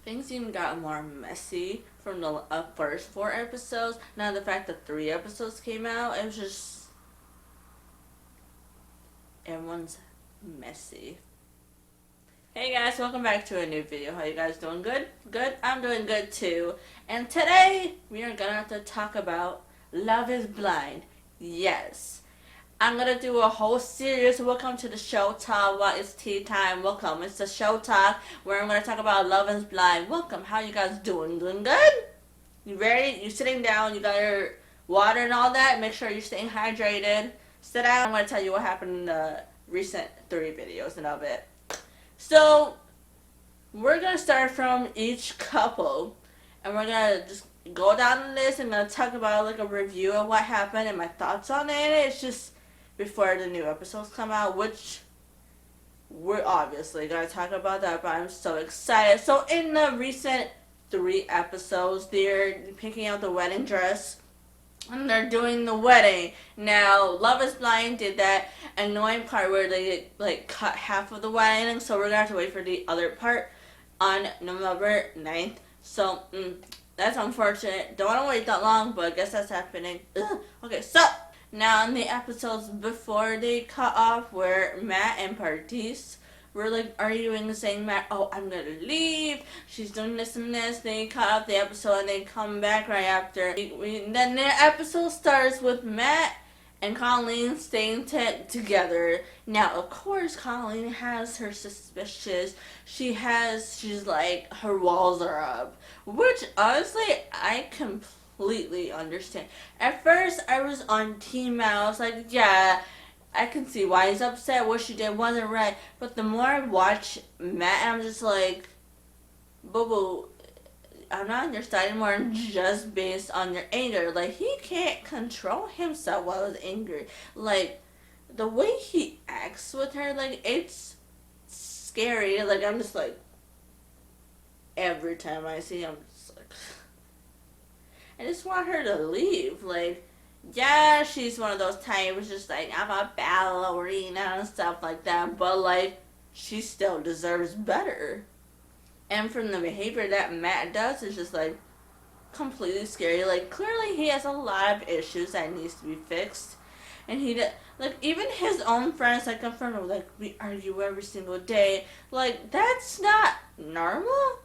Things even got more messy from the first 4 episodes. Now the fact that 3 episodes came out, it was just everyone's messy. Hey guys, welcome back to a new video. How you guys doing? Good? Good? I'm doing good too. And today we are gonna have to talk about Love is Blind. Yes. I'm gonna do a whole series. Welcome to the show talk. What is tea time? Welcome. It's the show talk where I'm gonna talk about Love is Blind. Welcome. How you guys doing? Doing good? You ready? You sitting down? You got your water and all that? Make sure you're staying hydrated. Sit down. I'm gonna tell you what happened in the recent 3 videos and of it. So we're gonna start from each couple, and we're gonna just go down the list and gonna talk about like a review of what happened and my thoughts on it. It's just before the new episodes come out, which we're obviously gonna talk about that, but I'm so excited. So in the recent 3 episodes, they're picking out the wedding dress and they're doing the wedding. Now, Love is Blind did that annoying part where they like cut half of the wedding, so we're gonna have to wait for the other part on November 9th. So, that's unfortunate. Don't want to wait that long, but I guess that's happening. Ugh. Okay, so now in the episodes before they cut off, where Matt and Partis were like arguing, saying Matt, oh, I'm gonna leave. She's doing this and this. They cut off the episode and they come back right after. Then the episode starts with Matt and Colleen staying together. Now, of course, Colleen has her suspicious. She's like, her walls are up. Which, honestly, I completely understand. At first, I was on Team Matt. I was like, yeah, I can see why he's upset. What she did wasn't right. But the more I watch Matt, I'm just like, boo boo, I'm not on your side anymore just based on your anger. Like, he can't control himself while he's angry. Like, the way he acts with her, like, it's scary. Like, I'm just like, every time I see him, I'm just like, I just want her to leave. Like, yeah, she's one of those types, just like, I'm a ballerina and stuff like that, but like, she still deserves better. And from the behavior that Matt does, is just like, completely scary. Like, clearly he has a lot of issues that needs to be fixed. And like, even his own friends, like, confirm him, like, we argue every single day. Like, that's not normal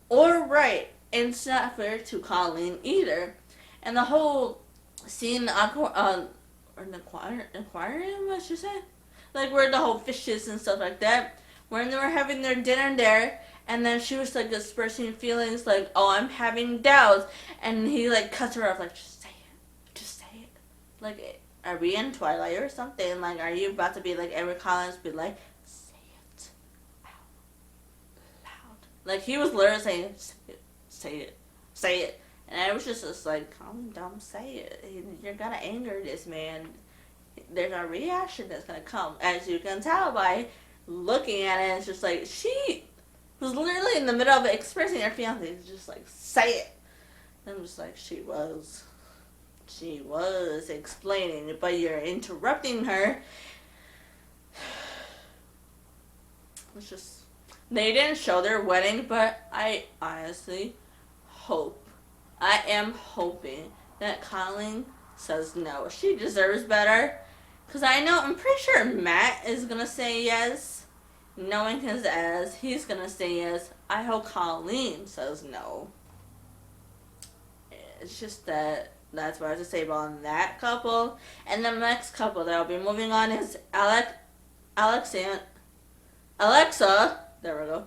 or right. And it's not fair to Colleen either. And the whole scene, an aquarium, what you say? Like, where the whole fishes and stuff like that, when they were having their dinner there, and then she was like expressing feelings like, oh, I'm having doubts, and he like cuts her off like, just say it, just say it. Like, are we in Twilight or something? Like, are you about to be like Eric Collins, be like, say it out loud? Like, he was literally saying, say it, say it, say it. And I was just like, calm down, say it. You're gonna anger this man. There's a reaction that's gonna come. As you can tell by looking at it, it's just like, she was literally in the middle of expressing her feelings. It's just like, say it. And I'm just like, she was explaining it, but you're interrupting her. It's just, they didn't show their wedding, but I honestly I am hoping that Colleen says no. She deserves better. Because I'm pretty sure Matt is going to say yes. Knowing his ass, he's going to say yes. I hope Colleen says no. It's just that's what I have to say about that couple. And the next couple that I'll be moving on is Alexa. There we go.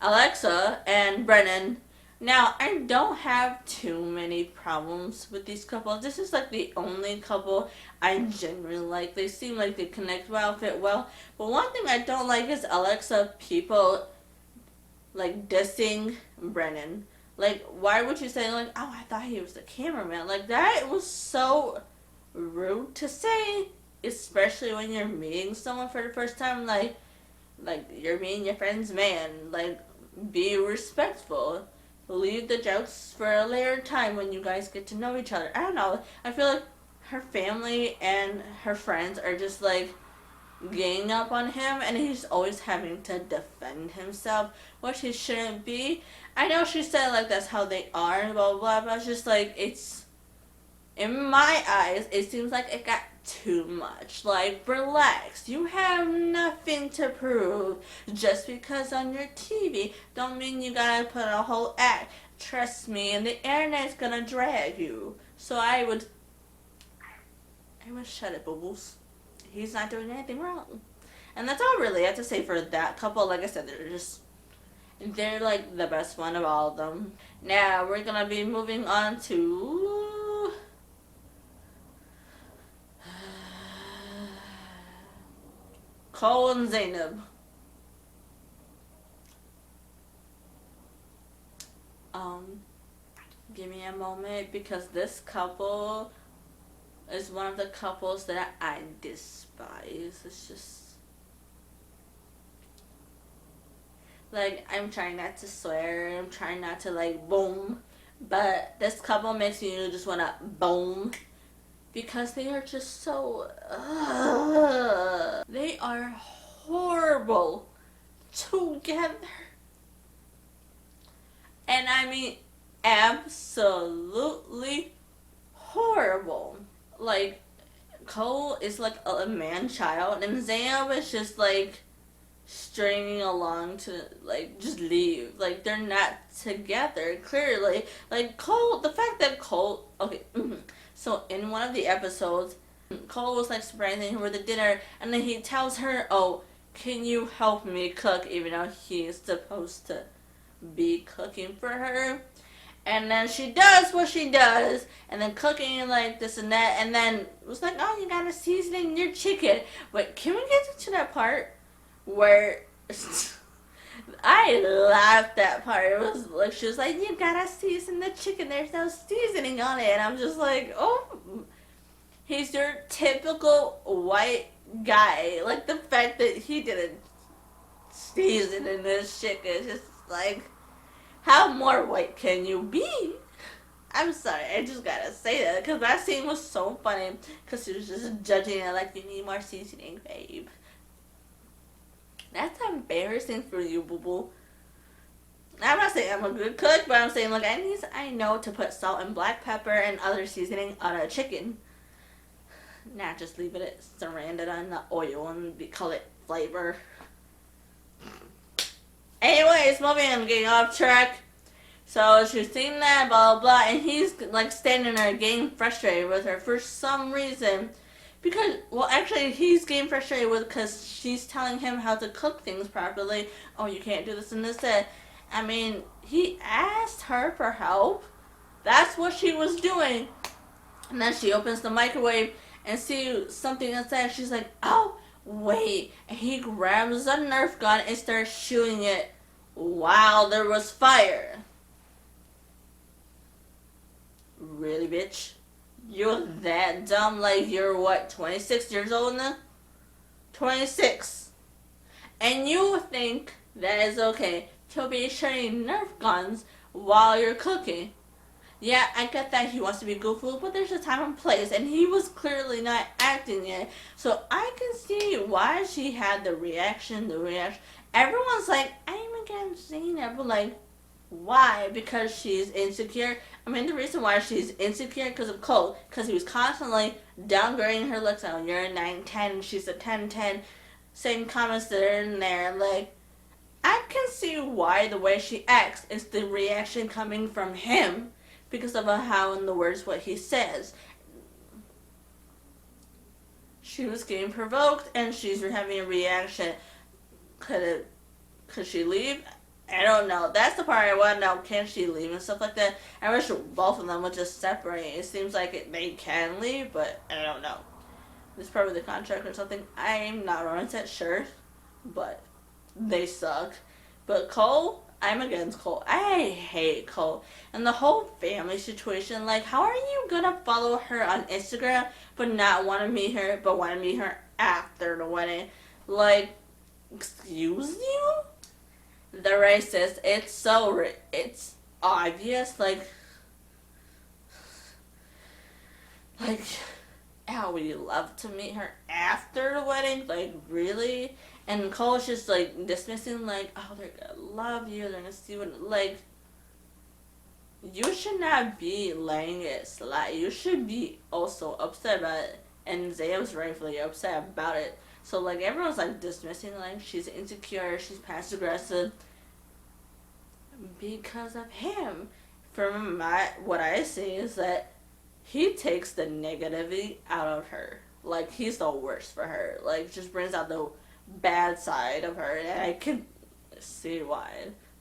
Alexa and Brennan. Now, I don't have too many problems with these couples. This is like the only couple I genuinely like. They seem like they connect well, fit well. But one thing I don't like is Alexa people like dissing Brennan. Like, why would you say like, oh, I thought he was the cameraman? Like, that was so rude to say, especially when you're meeting someone for the first time. Like you're meeting your friend's man. Like, be respectful. Leave the jokes for a later time when you guys get to know each other. I don't know. I feel like her family and her friends are just like ganging up on him, and he's always having to defend himself, which he shouldn't be. I know she said like that's how they are and blah blah blah, but it's just like it's in my eyes it seems like it got too much. Like relax. You have nothing to prove. Just because on your TV don't mean you gotta put a whole act. Trust me, and the internet's gonna drag you. So I would shut it, boo-boos. He's not doing anything wrong. And that's all really I have to say for that couple. Like I said, they're like the best one of all of them. Now we're gonna be moving on to Cole and Zainab. Give me a moment because this couple is one of the couples that I despise. It's just like I'm trying not to swear. I'm trying not to like boom, but this couple makes you just wanna boom because they are just so. They are horrible together, and I mean absolutely horrible. Like Cole is like a man child, and Zainab is just like stringing along to like just leave. Like they're not together clearly. Like Cole, the fact that Cole, okay, so in one of the episodes, Cole was like surprising her with a dinner, and then he tells her, "Oh, can you help me cook?" Even though he's supposed to be cooking for her. And then she does what she does, and then cooking like this and that, and then it was like, oh, you gotta season your chicken. Wait, can we get to that part where I laughed that part? It was like she was like, you gotta season the chicken. There's no seasoning on it, and I'm just like, oh, he's your typical white guy. Like the fact that he didn't season in this chicken is just like. How more white can you be? I'm sorry, I just gotta say that because that scene was so funny because he was just judging it like you need more seasoning, babe. That's embarrassing for you, boo boo. I'm not saying I'm a good cook, but I'm saying like I know to put salt and black pepper and other seasoning on a chicken. Not just leaving it surrounded on the oil and call it flavor. Anyways, moving on, getting off track. So she's seeing that, blah, blah, blah, and he's, like, standing there getting frustrated with her for some reason. Because, well, actually, he's getting frustrated with because she's telling him how to cook things properly. Oh, you can't do this and this, that. I mean, he asked her for help. That's what she was doing. And then she opens the microwave and sees something inside. She's like, oh, wait. And he grabs a Nerf gun and starts shooting it while there was fire. Really, bitch? You're that dumb? Like, you're what, 26 years old now? 26. And you think that is okay to be shooting Nerf guns while you're cooking. Yeah, I get that he wants to be goofy, but there's a time and place, and he was clearly not acting it. So I can see why she had the reaction. Everyone's like, I'm against Zainab, but like, why? Because she's insecure. I mean, the reason why she's insecure because of Cole, because he was constantly downgrading her looks. Oh, you're a 9-10, and she's a 10-10. Same comments that are in there. Like, I can see why the way she acts is the reaction coming from him because of how in the words what he says. She was getting provoked, and she's having a reaction. Could she leave? I don't know. That's the part I want to know. Can she leave and stuff like that? I wish both of them would just separate. It seems like they can leave, but I don't know. It's probably the contract or something. I'm not 100% sure, but they suck. But Cole, I'm against Cole. I hate Cole. And the whole family situation, like, how are you gonna follow her on Instagram but not want to meet her, but want to meet her after the wedding? Like, excuse you? The racist, it's obvious, like, how would you love to meet her after the wedding? Like, really? And Cole's just, like, dismissing, like, oh, they're gonna love you, they're gonna see what, like, you should not be letting it slide. You should be also upset about it. And Zaya was rightfully upset about it. So like everyone's like dismissing like she's insecure, she's passive aggressive because of him. From what I see is that he takes the negativity out of her. Like he's the worst for her. Like just brings out the bad side of her, and I can see why.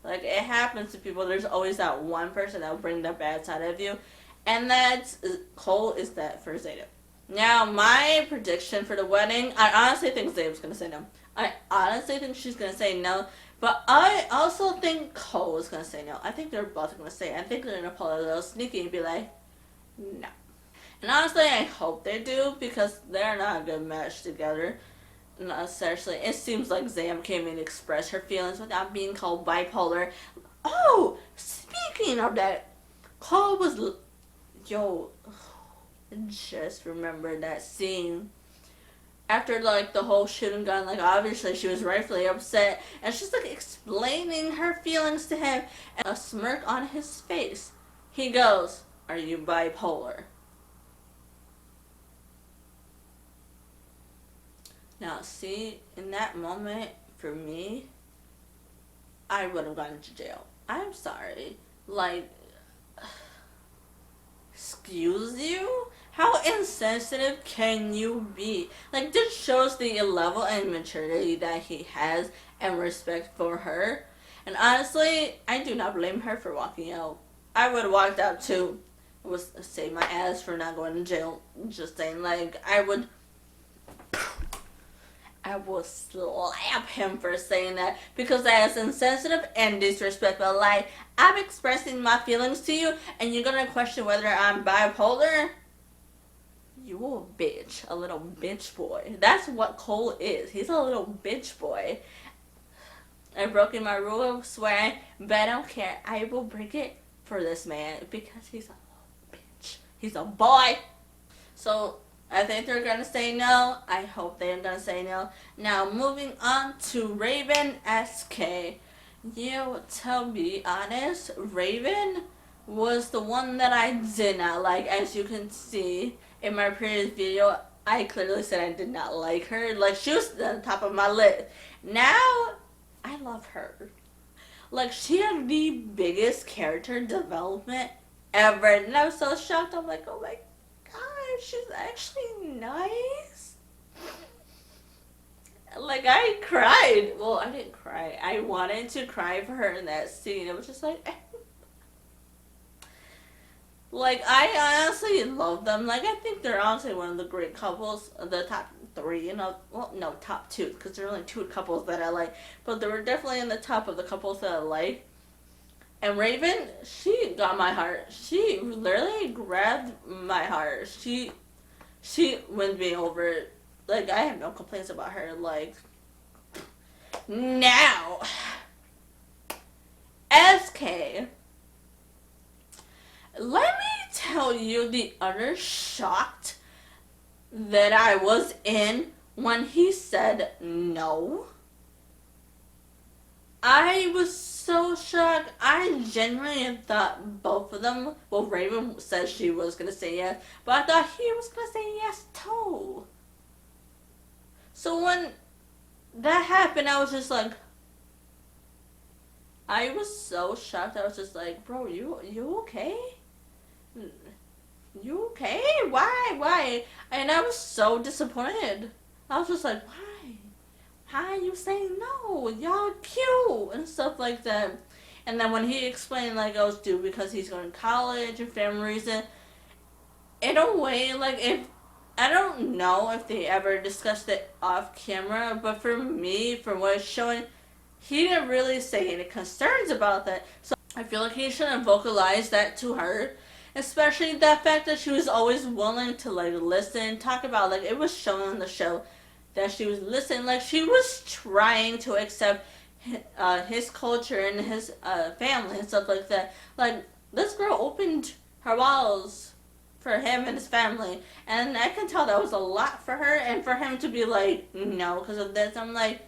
Like it happens to people. There's always that one person that will bring the bad side of you, and that's Cole is that for Zeta. Now my prediction for the wedding, I honestly think Zeta's gonna say no. I honestly think she's gonna say no, but I also think Cole is gonna say no. I think they're both gonna say. I think they're gonna pull a little sneaky and be like, no. And honestly, I hope they do because they're not a good match together. Not essentially. It seems like Zam came in to express her feelings without being called bipolar. Oh, speaking of that, Cole was... Yo, just remember that scene. After, like, the whole shooting gun, like, obviously she was rightfully upset. And she's, like, explaining her feelings to him. And a smirk on his face. He goes, "Are you bipolar?" Now, see, in that moment, for me, I would have gone to jail. I'm sorry. Like, excuse you? How insensitive can you be? Like, this shows the level and maturity that he has and respect for her. And honestly, I do not blame her for walking out. I would have walked out too. It was save my ass for not going to jail. Just saying, like, I will slap him for saying that because that is insensitive and disrespectful. Like, I'm expressing my feelings to you and you're gonna question whether I'm bipolar? You a bitch. A little bitch boy. That's what Cole is. He's a little bitch boy. I've broken my rule of swearing, but I don't care. I will break it for this man because he's a little bitch. He's a boy. So, I think they're gonna say no. I hope they're gonna say no. Now, moving on to Raven SK. To be honest, Raven was the one that I did not like. As you can see in my previous video, I clearly said I did not like her. Like, she was on top of my list. Now, I love her. Like, she had the biggest character development ever. And I was so shocked. I'm like, oh my God, she's actually nice. Like, I cried. Well, I didn't cry. I wanted to cry for her in that scene. It was just like... Like, I honestly love them. Like, I think they're honestly one of the great couples. The top three, you know. Well, no, top two. Because there are only two couples that I like. But they were definitely in the top of the couples that I like. And Raven, she got my heart. She literally grabbed my heart. She wins me over. Like, I have no complaints about her. Like, now, SK, let me tell you the utter shocked that I was in when he said no. I was so shocked. I genuinely thought both of them, well, Raven said she was going to say yes, but I thought he was going to say yes too. So when that happened, I was just like, I was so shocked. I was just like, bro, you okay? You okay? Why? And I was so disappointed. I was just like, why? How are you saying no? Y'all cute and stuff like that. And then when he explained, like, I was due because he's going to college and family reason, in a way, like, if I don't know if they ever discussed it off camera, but for me, from what it's showing, he didn't really say any concerns about that. So I feel like he should have vocalized that to her, especially the fact that she was always willing to, like, listen, talk about, like, it was shown on the show that she was listening, like, she was trying to accept his culture and his family and stuff like that. Like, this girl opened her walls for him and his family, and I can tell that was a lot for her, and for him to be like, no, because of this, I'm like,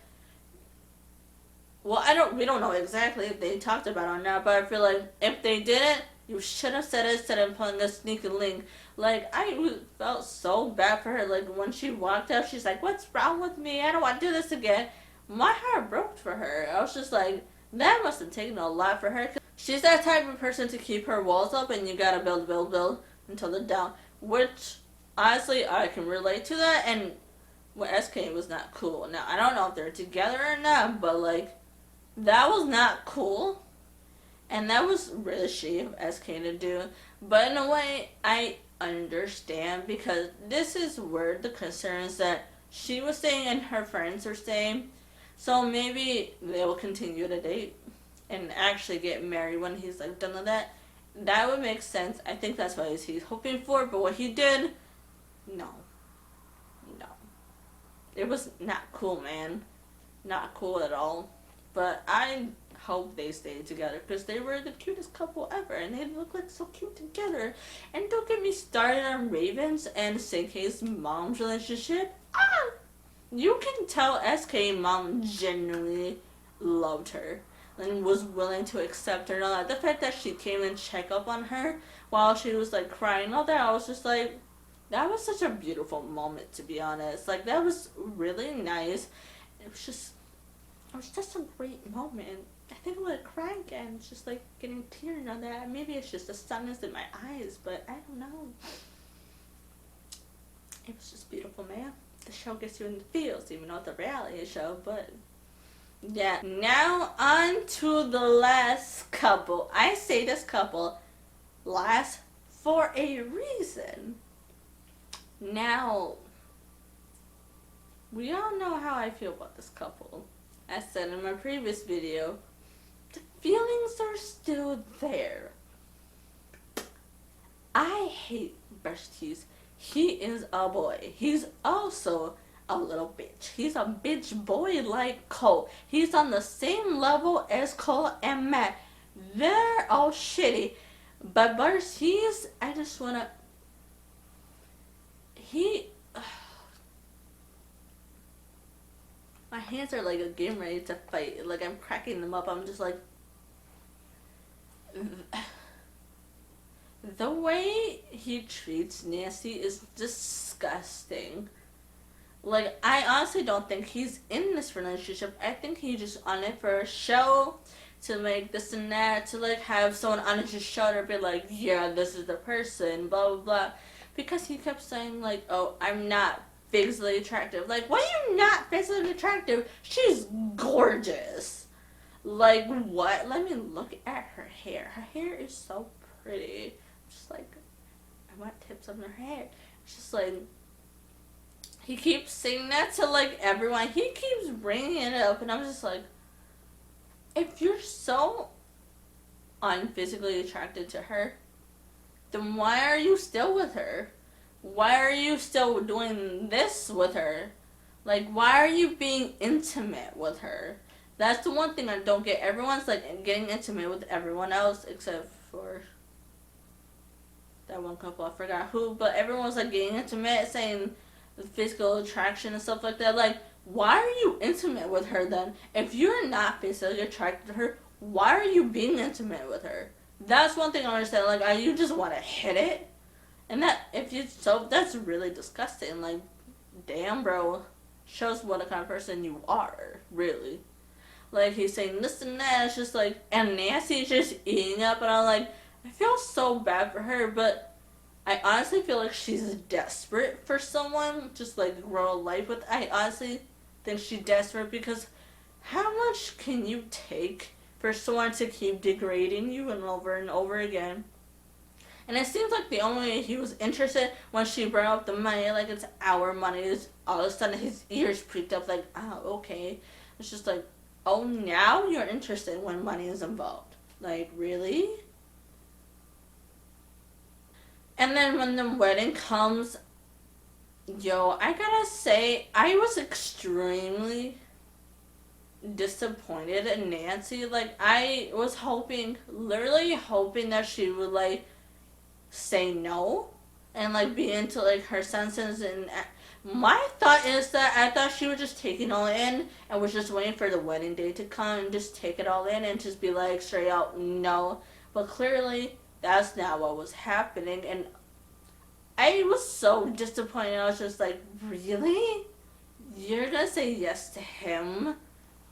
well, we don't know exactly if they talked about it or not, but I feel like if they didn't, You should have said it instead of pulling a sneaky link. Like, felt so bad for her. Like, when she walked out, she's like, what's wrong with me? I don't want to do this again. My heart broke for her. I was just like, that must have taken a lot for her. She's that type of person to keep her walls up, and you gotta build, build, build until they're down. Which, honestly, I can relate to that, and what SK was not cool. Now, I don't know if they're together or not, but, like, that was not cool. And that was really shitty of SK to do. But in a way, I understand, because this is where the concerns that she was saying and her friends are saying. So maybe they will continue to date and actually get married when he's like done with that. That would make sense. I think that's what he's hoping for. But what he did, no. No. It was not cool, man. Not cool at all. But I hope they stay together, because they were the cutest couple ever, and they look like so cute together. And don't get me started on Raven's and SK's mom's relationship. You can tell SK mom genuinely loved her and was willing to accept her and all that. The fact that she came and checked up on her while she was like crying all that, I was just like, that was such a beautiful moment, to be honest. Like, that was really nice. It was just a great moment. I think I'm gonna cry again. It's just like getting tears on that. Maybe it's just the sadness in my eyes, but I don't know. It was just beautiful, man. The show gets you in the feels, even though it's a reality show, but yeah. Now on to the last couple. I say this couple last for a reason. Now, we all know how I feel about this couple. I said in my previous video, the feelings are still there. I hate Brush Teeth. He is a boy. He's also a little bitch. He's a bitch boy like Cole. He's on the same level as Cole and Matt. They're all shitty. But Brush Teeth, I just wanna... My hands are like a game ready to fight. Like, I'm cracking them up. I'm just like... The way he treats Nancy is disgusting. Like, I honestly don't think he's in this relationship. I think he's just on it for a show, to make this and that, to like have someone on his shoulder be like, yeah, this is the person, blah, blah, blah. Because he kept saying like, oh, I'm not physically attractive. Like, why are you not physically attractive? She's gorgeous. Like, what? Let me look at her hair. Her hair is so pretty. Just like, I want tips on her hair. It's just like, he keeps saying that to like everyone. He keeps bringing it up, and I'm just like, if you're so unphysically attracted to her, then why are you still with her? Why are you still doing this with her? Like, why are you being intimate with her? That's the one thing I don't get. Everyone's like getting intimate with everyone else except for that one couple, I forgot who, but everyone's like getting intimate, saying physical attraction and stuff like that. Like, why are you intimate with her then? If you're not physically attracted to her, why are you being intimate with her? That's one thing I understand. Like, you just want to hit it? And that's really disgusting. Like, damn, bro. Shows what a kind of person you are, really. Like, he's saying this and that. It's just like, and Nancy's just eating up, and I'm like, I feel so bad for her, but I honestly feel like she's desperate for someone, just like grow a life with. I honestly think she's desperate, because how much can you take for someone to keep degrading you and over again? And it seems like the only way he was interested when she brought up the money, like it's our money, is all of a sudden his ears pricked up like, oh, okay. It's just like, oh, now you're interested when money is involved. Like, really? And then when the wedding comes, yo, I gotta say, I was extremely disappointed in Nancy. Like, I was literally hoping that she would, like, say no and, like, be into, like, her senses. And my thought is that I thought she was just taking it all in and was just waiting for the wedding day to come and just take it all in and just be like, straight out, no. But clearly, that's not what was happening. And I was so disappointed. I was just like, really? You're gonna say yes to him?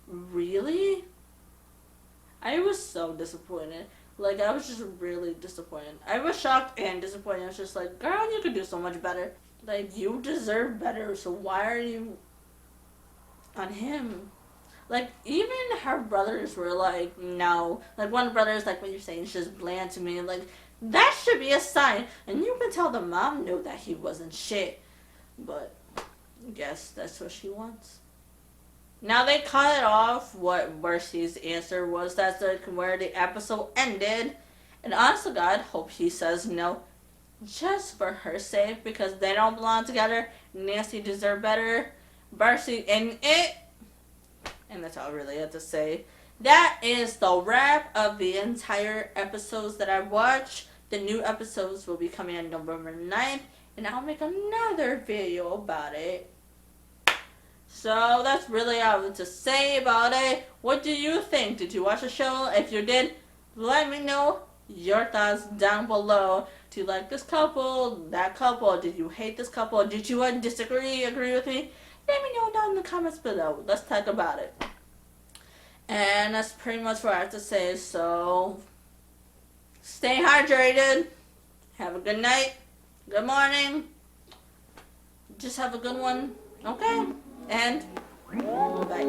Really? I was so disappointed. Like, I was just really disappointed. I was shocked and disappointed. I was just like, girl, you could do so much better. Like, you deserve better, so why are you on him? Like, even her brothers were like, no. Like, one brother is like, what you're saying is just bland to me. Like, that should be a sign. And you can tell the mom knew that he wasn't shit. But, I guess that's what she wants. Now they cut it off. What Mercy's answer was, that's like where the episode ended. And honest to God, hope he says no. Just for her sake, because they don't belong together. Nancy deserves better. Mercy in it. And that's all I really have to say. That is the wrap of the entire episodes that I watched. The new episodes will be coming on November 9th. And I'll make another video about it. So that's really all I have to say about it. What do you think? Did you watch the show? If you did, let me know your thoughts down below. Do you like this couple? That couple? Did you hate this couple? Did you disagree? Agree with me? Let me know down in the comments below. Let's talk about it. And that's pretty much what I have to say. So stay hydrated. Have a good night. Good morning. Just have a good one. Okay? And bye.